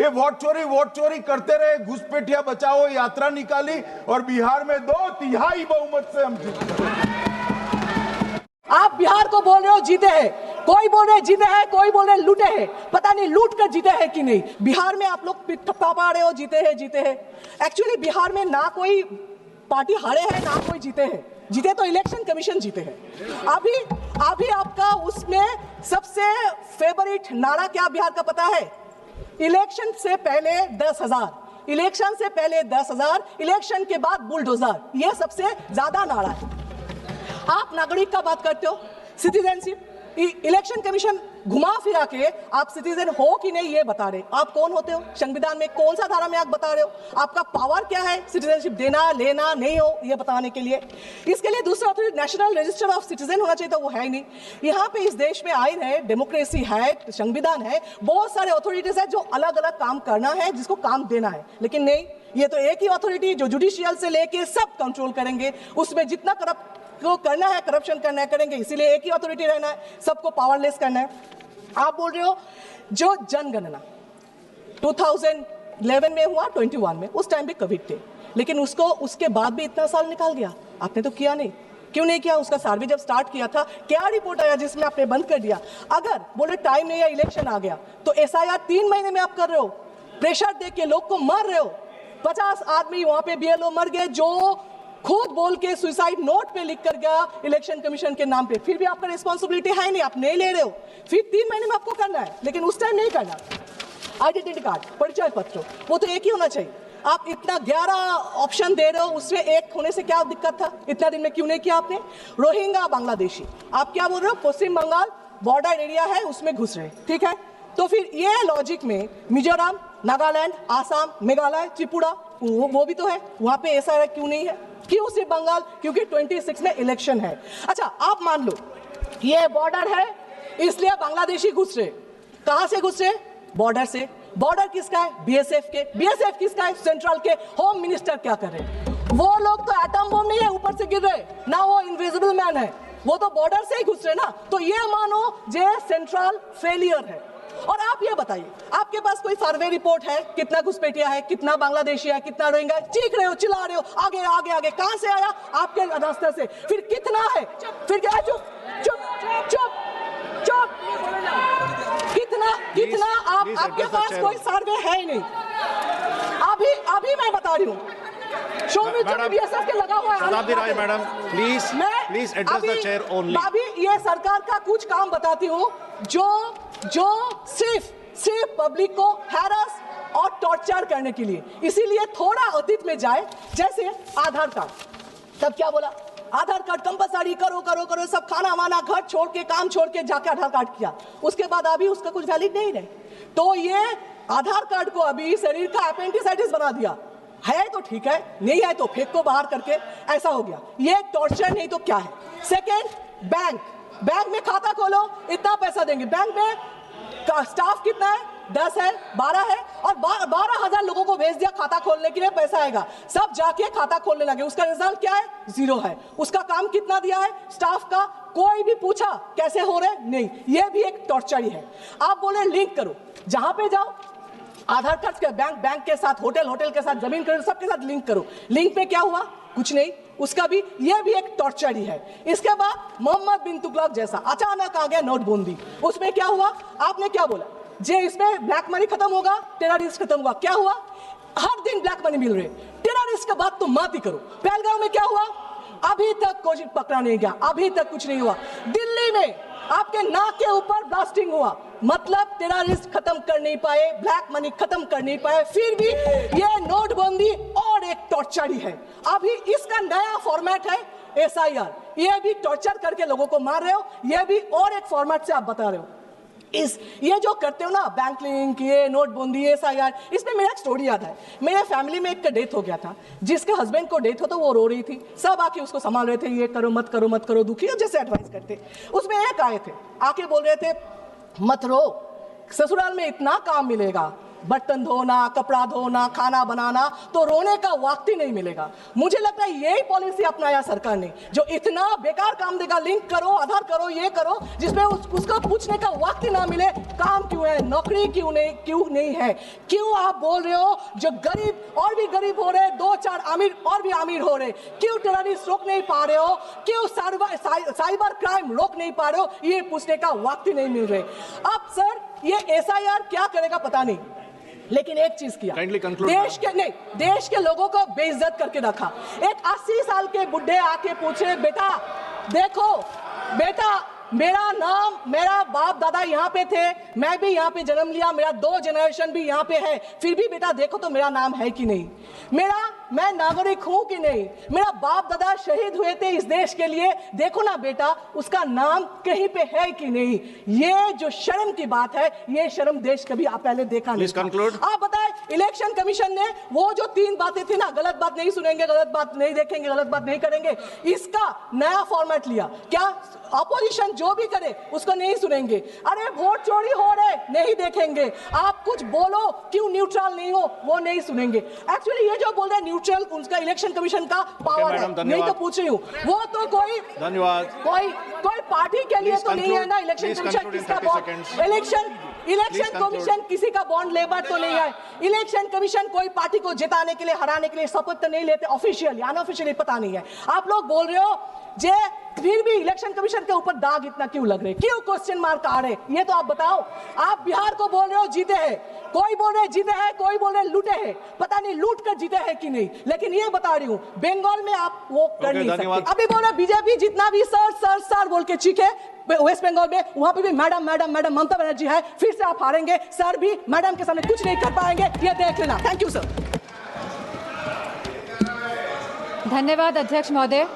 ये वोट चोरी करते रहे, घुसपैठिया बचाओ यात्रा निकाली और बिहार में 2/3 बहुमत से हम जीते। आप बिहार को बोल रहे हो जीते हैं, कोई बोल रहे जीते हैं, कोई बोल रहे लूटे हैं, पता नहीं लूट कर जीते हैं कि नहीं। बिहार में आप लोग ठप्पा पा रहे हो जीते हैं। एक्चुअली बिहार में ना कोई पार्टी हारे हैं ना कोई जीते हैं, जीते तो इलेक्शन कमीशन जीते हैं। अभी आपका उसमें सबसे फेवरेट नारा क्या बिहार का पता है? इलेक्शन से पहले 10,000, इलेक्शन से पहले 10,000, इलेक्शन के बाद बुलडोजर, ये सबसे ज्यादा नारा है। आप नागरिक का बात करते हो, सिटीजनशिप, इलेक्शन कमीशन घुमा फिरा के आप सिटीजन हो कि नहीं ये बता रहे। आप कौन होते हो? संविधान में कौन सा धारा में आप बता रहे हो? आपका पावर क्या है सिटीजनशिप देना लेना नहीं हो ये बताने के लिए? इसके लिए दूसरा authority national register of citizen होना चाहिए था, वो है ही नहीं। यहाँ पे इस देश में आइन है, डेमोक्रेसी है, संविधान है, बहुत सारे अथॉरिटीज है जो अलग अलग काम करना है, जिसको काम देना है, लेकिन नहीं, ये तो एक ही अथॉरिटी जो जुडिशियल से लेके सब कंट्रोल करेंगे, उसमें जितना करप्ट को करना है, करप्शन करना है करेंगे, इसीलिए एक ही अथॉरिटी रहना है, सबको पावरलेस करना है। आप बोल रहे हो जो जनगणना 2011 में हुआ, 21 में, उस टाइम भी कोविड थे, लेकिन उसके बाद भी इतना साल निकाल गया, आपने तो किया नहीं। क्यों नहीं किया? उसका सर्वे जब स्टार्ट किया था क्या रिपोर्ट आया जिसमें आपने बंद कर दिया? अगर बोले टाइम नहीं या इलेक्शन आ गया तो SIR 3 महीने में आप कर रहे हो, प्रेशर दे के लोग को मार रहे हो। 50 आदमी वहां पे BLO मर गए जो खुद बोल के सुसाइड नोट पे लिख कर गया इलेक्शन कमीशन के नाम पे, फिर भी आपका रिस्पांसिबिलिटी है नहीं, आप नहीं ले रहे हो। फिर 3 महीने में आपको करना है, लेकिन उस टाइम नहीं करना। आइडेंटिटी कार्ड, परिचय पत्र, वो तो एक ही होना चाहिए। आप इतना 11 ऑप्शन दे रहे हो, उसमें एक होने से क्या दिक्कत था? इतना दिन में क्यों नहीं किया आपने? रोहिंग्या बांग्लादेशी, आप क्या बोल रहे हो? पश्चिम बंगाल बॉर्डर एरिया है, उसमें घुस रहे, ठीक है, तो फिर ये लॉजिक में मिजोरम, नागालैंड, आसाम, मेघालय, त्रिपुरा, वो भी तो है, वहां पे ऐसा क्यों नहीं है? क्यों सिर्फ बंगाल? क्योंकि 26 में इलेक्शन है। अच्छा, आप मान लो ये बॉर्डर है इसलिए बांग्लादेशी घुस रहे। कहां से घुस रहे? बॉर्डर से। बॉर्डर किसका है? BSF के। BSF किसका है? सेंट्रल के। होम मिनिस्टर क्या कर रहे? वो लोग तो एटम बम नहीं है ऊपर से गिर रहे ना, वो इनविजिबल मैन है, वो तो बॉर्डर से ही घुस रहे ना। तो ये मानो जे सेंट्रल फेलियर है। और आप ये बताइए, आपके पास कोई सर्वे रिपोर्ट है कितना घुसपैठिया है, कितना बांग्लादेशी है, कितना रोहिंग्या है? चीख रहे हो, चिल्ला रहे हो, आगे आगे आगे, कहां से आया? आपके रास्ते से। फिर कितना है? फिर क्या? चुप चुप चुप चुप, कितना आपके पास कोई सर्वे है ही नहीं। अभी मैं बता रही हूँ, BSF के लगा हुआ है। Shatabdi Roy madam, please address the chair only. अभी ये सरकार का कुछ काम बताती हूँ जो सिर्फ पब्लिक को हैरस और टॉर्चर करने के लिए, इसीलिए थोड़ा अतीत में जाए। जैसे आधार कार्ड, तब क्या बोला? आधार कार्ड कंपलसरी करो, सब खाना वाना घर छोड़ के काम छोड़ के जाके आधार कार्ड किया, उसके बाद अभी उसका कुछ वैलिड नहीं रहे। तो ये आधार कार्ड को अभी शरीर का एपेंडिसाइटिस बना दिया है, तो ठीक है, नहीं है तो फेंको बाहर करके, ऐसा हो गया। ये टॉर्चर नहीं तो क्या है? सेकेंड, बैंक में खाता खोलो, इतना पैसा देंगे। बैंक में का स्टाफ कितना है? 10 है, 12 है, और 12,000 लोगों को भेज दिया खाता खोलने के लिए, पैसा आएगा, सब जाके खाता खोलने लगे। उसका रिजल्ट क्या है? 0 है। उसका काम कितना दिया है स्टाफ का? कोई भी पूछा कैसे हो रहे? नहीं। ये भी एक टॉर्चर ही है। आप बोले लिंक करो, जहां पे जाओ आधार कार्ड के बैंक के साथ, होटल के साथ, जमीन करो, सबके साथ लिंक करो। लिंक पे क्या हुआ? कुछ नहीं। उसका भी, ये भी एक टॉर्चर ही है। इसके बाद मोहम्मद बिन तुगलक जैसा अचानक आ गया नोटबंदी, उसमें क्या हुआ? आपने क्या बोला? जे इसमें ब्लैक मनी खत्म होगा, टेररिस्ट खत्म होगा। क्या हुआ? हर दिन ब्लैक मनी मिल रहे। टेररिस्ट का बात तो मत ही करो। पहलगाम में क्या हुआ? अभी तक कोई पकड़ा नहीं गया, अभी तक कुछ नहीं हुआ। दिल्ली में आपके नाक के ऊपर ब्लास्टिंग हुआ, मतलब टेररिस्ट खत्म कर नहीं पाए, ब्लैक मनी खत्म कर नहीं पाए, फिर भी ये नोटबंदी और एक टॉर्चर ही है। अभी इसका नया फॉर्मेट है SIR, ये भी टॉर्चर करके लोगों को मार रहे हो, ये भी और एक फॉर्मेट से आप बता रहे हो। ये जो करते हो ना, बैंक लिंक, ये नोटबंदी, SIR, इसमें मेरा एक स्टोरी याद है। मेरे फैमिली में एक का डेथ हो गया था, जिसके हस्बैंड को डेथ हो तो वो रो रही थी, सब आके उसको संभाल रहे थे, ये करो मत करो, दुखी हो जैसे एडवाइस करते। उसमें एक आए थे, आके बोल रहे थे मत रो, ससुराल में इतना काम मिलेगा, बर्तन धोना, कपड़ा धोना, खाना बनाना, तो रोने का वक्त ही नहीं मिलेगा। मुझे लगता है यही पॉलिसी अपनाया सरकार ने, जो इतना बेकार काम देगा, लिंक करो, आधार करो, ये करो, जिसमें उसको पूछने का वक्त ही ना मिले काम क्यों है, नौकरी क्यों नहीं है। क्यों आप बोल रहे हो जो गरीब और भी गरीब हो रहे, 2-4 अमीर और भी अमीर हो रहे, क्यों टेररिस्ट रोक नहीं पा रहे हो, क्यों साइबर क्राइम रोक नहीं पा रहे हो, ये पूछने का वक्त ही नहीं मिल रहे। अब सर ये SIR क्या करेगा पता नहीं, लेकिन एक चीज किया, देश के लोगों को बेइज्जत करके रखा। एक 80 साल के बुढ़े आके पूछे, बेटा देखो बेटा, मेरा नाम, मेरा बाप दादा यहाँ पे थे, मैं भी यहाँ पे जन्म लिया, मेरा 2 जनरेशन भी यहाँ पे है, फिर भी बेटा देखो तो मेरा नाम है कि नहीं, मैं नागरिक हूं कि नहीं, मेरा बाप दादा शहीद हुए थे इस देश के लिए, देखो ना बेटा उसका नाम कहीं पे है कि नहीं। ये जो शर्म की बात है, ये शर्म देश कभी आप पहले देखा नहीं। आप बताएं, इलेक्शन कमीशन ने वो जो 3 बातें थी ना, गलत बात नहीं सुनेंगे, गलत बात नहीं देखेंगे, गलत बात नहीं करेंगे, इसका नया फॉर्मेट लिया। क्या अपोजिशन जो भी करे उसको नहीं सुनेंगे, अरे वोट चोरी हो रहे नहीं देखेंगे, आप कुछ बोलो क्यों न्यूट्रल नहीं हो वो नहीं सुनेंगे। एक्चुअली ये जो बोल रहे हैं न्यूट्रल, उसका इलेक्शन कमीशन का पावर है, नहीं तो पूछ रही हूँ, वो तो कोई पार्टी के लिए तो नहीं है ना। इलेक्शन कमीशन किसका बॉन्ड, इलेक्शन कमीशन किसी का बॉन्ड लेबर तो नहीं है। इलेक्शन कमीशन कोई पार्टी को जिताने के लिए, हराने के लिए शपथ तो नहीं लेते, ऑफिशियली अनऑफिशियली पता नहीं है। आप लोग बोल रहे हो जे फिर भी इलेक्शन कमीशन के ऊपर दाग इतना क्यों लग रहे, क्यों क्वेश्चन मार्क आ रहे, ये तो आप बताओ। आप बिहार को बोल रहे हो जीते हैं, कोई बोल रहे जीते हैं, कोई बोल रहे लूटे हैं, पता नहीं लूट कर जीते हैं कि नहीं, लेकिन ये बता रही हूँ बंगाल में आप वो कर नहीं सकते। अभी बोल रहे बीजेपी जितना भी सर बोल के चीखे, वेस्ट बंगाल में वहां पे भी madam madam madam Mamata Banerjee है, फिर से आप हारेंगे, सर भी मैडम के सामने कुछ नहीं कर पाएंगे, ये देख लेना। Thank you sir. धन्यवाद अध्यक्ष महोदय।